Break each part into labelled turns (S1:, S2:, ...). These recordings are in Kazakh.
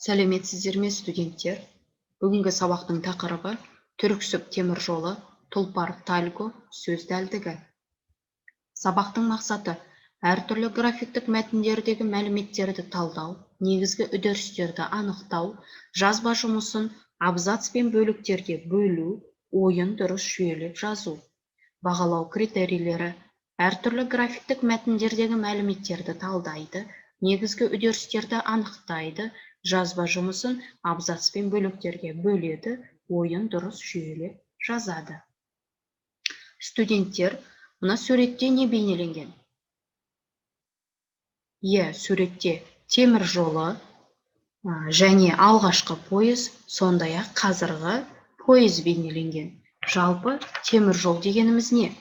S1: Сәлеметсіздер ме, студенттер? Бүгінгі сабақтың тақырыбы Түрксіб темір жолы, Тұлпар-Тальго сөз дәлдігі. Сабақтың мақсаты әртүрлі графиктік мәтіндердегі мәліметтерді талдау, негізгі үдерістерді анықтау, жазба жұмысын абзац пен бөліктерге бөлу, ойын дұрыс жүйелеп жазу. Бағалау критерийлері: әртүрлі графиктік мәтіндердегі мәліметтерді талдайды, негізгі үдерістерді анықтайды, жазба жұмысын абзац пен бөліктерге бөледі, ойын дұрыс жүйелеп жазады. Студенттер, мына суретте не бейнеленген? Суретте темір жолы және алғашқы пойыз, сондай-ақ қазіргі пойыз бейнеленген. Жалпы темір жол дегеніміз не?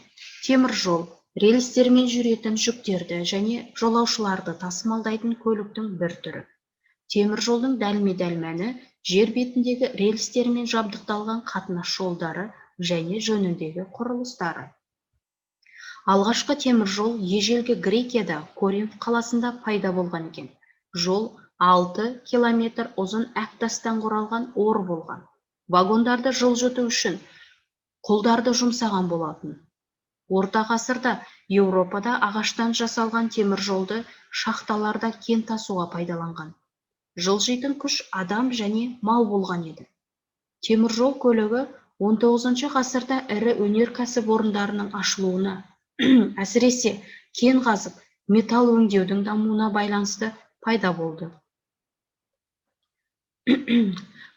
S1: Темір жол рельстермен жүретін жүктерді және жолаушыларды тасымалдайтын көліктің бір түрі. Темір жолдың дәлме-дәл мәні жер бетіндегі рельстермен жабдықталған қатынас жолдары және жөніндегі құрылыстары. Алғашқы темір жол ежелгі Грекияда Коринф қаласында пайда болған екен. Жол 6 километр ұзын әктастан құралған ор болған. Вагондарды жылжыту үшін құлдарды жұмсаған болатын. Орта ғасырда Еуропада ағаштан жасалған темір жолды шахталарда кен тасуға пайдаланған. Жылжитын күш адам және мал болған еді. Темір жол көлігі 19 ғасырда ірі өнеркәсіп орындарының ашылуына, әсіресе кен қазып, металл өңдеудің дамуына байланысты пайда болды.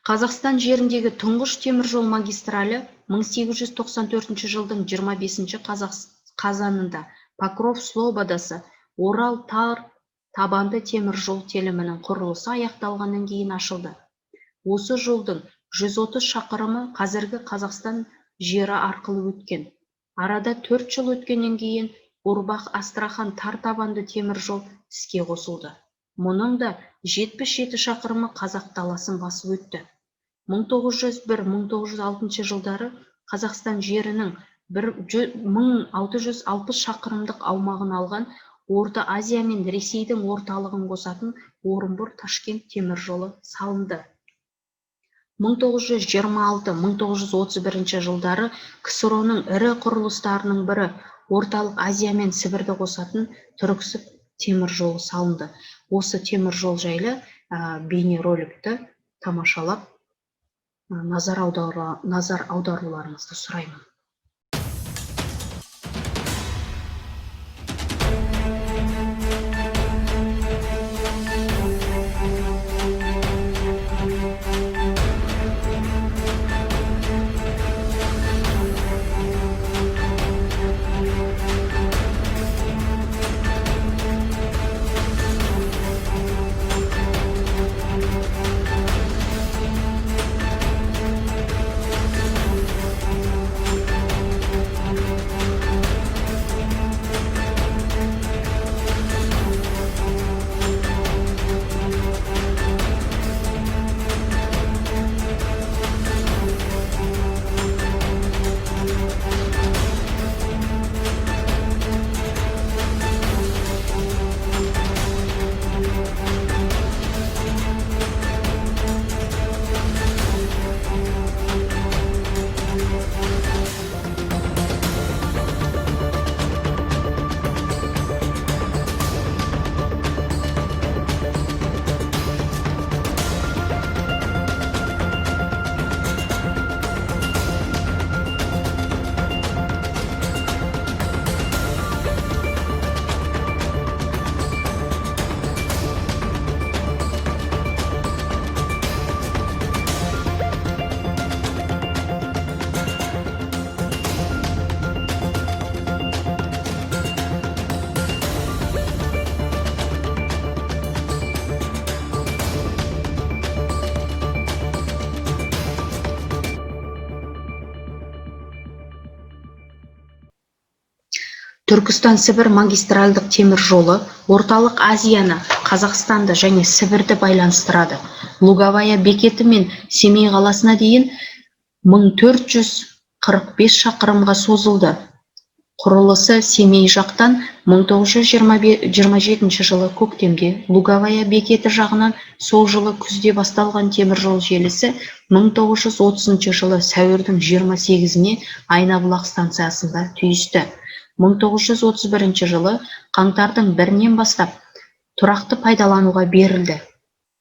S1: Қазақстан жеріндегі тұңғыш темір жол магистралі 1894 жылдың 25 қазанында Покров Слободасы Орал-Тар табанды темір жол телімінің құрылысы аяқталғаннан кейін ашылды. Осы жолдың 130 шақырымы қазіргі Қазақстан жері арқылы өткен. Арада 4 жыл өткеннен кейін Урбах-Астрахан тар табанды темір жол іске қосылды. Мұның да 77 шақырымы Қазақ даласын басып өтті. 1901-1906 жылдары Қазақстан жерінің 1660 шақырымдық аумағын алған Орта Азия мен Ресейдің орталығын қосатын Орынбор-Ташкент темір жолы салынды. 1926-1931 жылдары КСР-ның ірі құрылыстарының бірі Орталық Азия мен Сібірді қосатын Түрксіб темір жолы салынды. Осы темір жол жайлы бейнероликті тамашалап назар аударуларыңызды сұраймын. Түркістан-Сібір магистральдық темір жолы орталық Азияны, Қазақстанды және Сібірді байланыстырады. Луговая бекеті мен Семей қаласына дейін 1445 шақырымға созылды. Құрылысы Семей жақтан 1927 жылы көктемде, Луговая бекеті жағынан сол жылы күзде басталған теміржол желісі 1930 жылы сәуірдің 28-іне Айнабұлақ станциясында түйісті. 1931 жылы қаңтардың 1-нен бастап тұрақты пайдалануға берілді.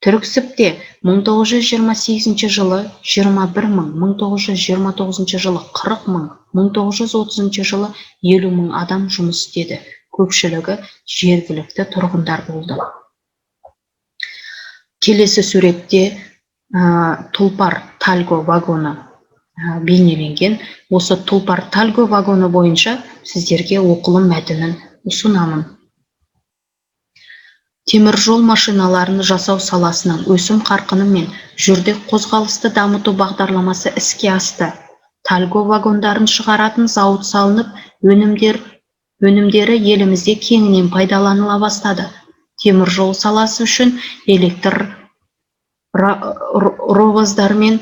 S1: Түрксібте 1928 жылы 21 мың, 1929 жылы 40 мың, 1930 жылы 50 мың адам жұмыс істеді. Көпшілігі жергілікті тұрғындар болды. Келесі суретте Тұлпар-Тальго вагоны бейнеленген. Осы Тұлпар-Тальго вагоны бойынша сіздерге оқылым мәтінін ұсынамын. Теміржол машиналарын жасау саласының өсім қарқыны мен жүрдек қозғалысты дамыту бағдарламасы іске асты. Тальго вагондарын шығаратын зауыт салынып, өнімдері елімізде кеңінен пайдаланыла бастады. Теміржол саласы үшін электр ровоздар мен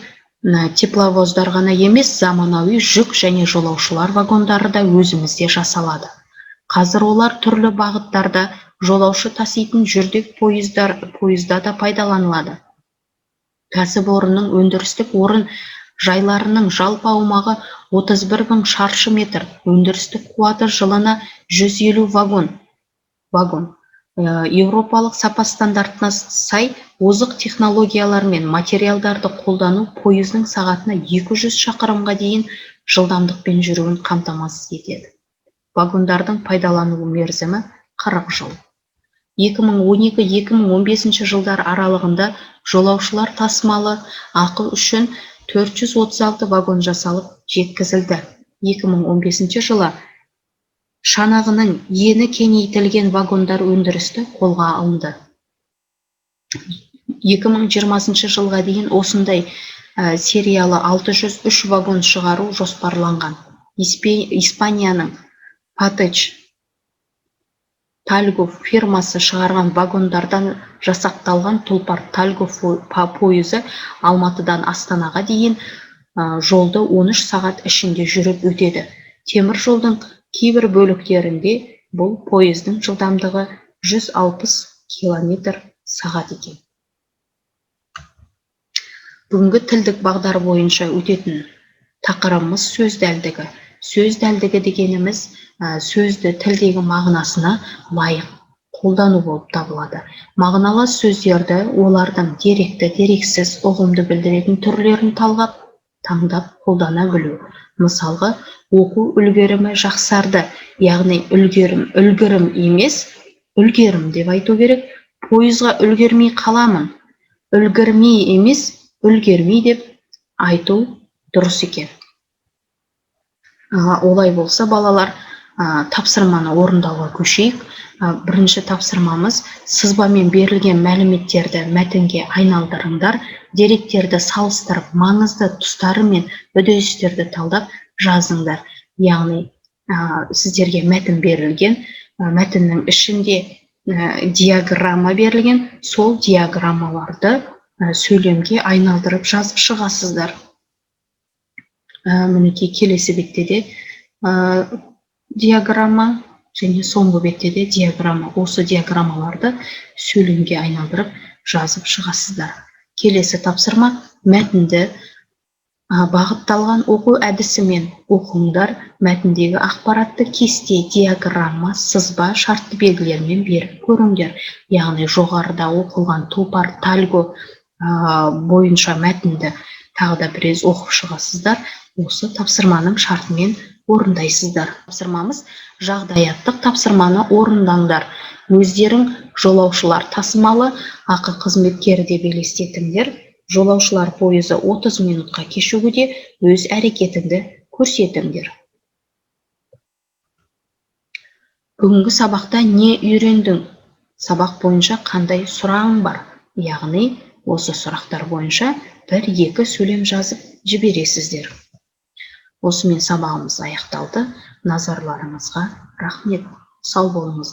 S1: тепловоздар ғана емес, заманауи жүк және жолаушылар вагондары да өзімізде жасалады. Қазір олар түрлі бағыттарда жолаушы таситын жүрдек пойызда да пайдаланылады. Кәсіпорынның өндірістік орын жайларының жалпы аумағы 31 мың шаршы метр, өндірістік қуаты жылына 150 вагон. Еуропалық сапа стандартына сай озық технологиялар мен материалдарды қолдану пойыздың сағатына 200 шақырымға дейін жылдамдықпен жүруін қамтамасыз етеді. Вагондардың пайдалану мерзімі 40 жыл. 2012-2015 жылдар аралығында жолаушылар тасымалы ақы үшін 436 вагон жасалып жеткізілді. 2015 жылы шанағының ені кеңейтілген вагондар өндірісті қолға алынды. 2020 жылға дейін осындай сериялы 603 вагон шығару жоспарланған. Испанияның Патеч Тальго фирмасы шығарған вагондардан жасақталған Тұлпар-Тальго пойызы Алматыдан Астанаға дейін жолды 13 сағат ішінде жүріп өтеді. Темір жолдың кейбір бөліктерінде бұл пойыздың жылдамдығы 160 км/сағат екен. Бүгінгі тілдік бағдар бойынша өтетін тақырыбымыз сөз дәлдігі. Сөз дәлдігі дегеніміз сөзді тілдегі мағынасына лайық қолдану болып табылады. Мағыналас сөздерді олардың деректі, дерексіз, ұғымды білдіретін түрлерін таңдап қолдана білу. Мысалға, оқу үлгерімі жақсарды, яғни үлгерім емес, үлгерім деп айту керек. Пойызға үлгермей қаламын, үлгермей емес, үлгермей деп айту дұрыс екен. Олай болса, балалар, тапсырманы орындауға көшейік. Бірінші тапсырмамыз сызбамен берілген мәліметтерді мәтінге айналдырыңдар, деректерді салыстырып, маңызды тұстары мен үдерістерді талдап жазыңдар. Яғни, сіздерге мәтін берілген, мәтіннің ішінде диаграмма берілген, сол диаграммаларды сөйлемге айналдырып жазып шығасыздар. Мінекей келесі беттеде диаграмма және соңғы беттеде диаграмма. Осы диаграммаларды сөйлемге айналдырып жазып шығасыздар. Келесі тапсырма мәтінді бағытталған оқу әдісімен оқыңдар. Мәтіндегі ақпаратты кесте, диаграмма, сызба, шартты белгілермен беріп көріңдер. Яғни жоғарыда оқылған Тұлпар-Тальго бойынша мәтінді тағы да біраз оқып шығасыздар. Осы тапсырманың шартымен орындайсыздар. Тапсырмамыз жағдаяттық тапсырманы орындаңдар. Өздерің жолаушылар тасымалы ақы қызметкері деп елестетіңдер. Жолаушылар пойызы 30 минутқа кешігуде өз әрекетіңді көрсетіңдер. Бүгінгі сабақта не үйрендің? Сабақ бойынша қандай сұрағың бар? Яғни, осы сұрақтар бойынша 1-2 сөйлем жазып жібересіздер. Осымен сабағымыз аяқталды. Назарларыңызға рахмет. Сау болыңыздар.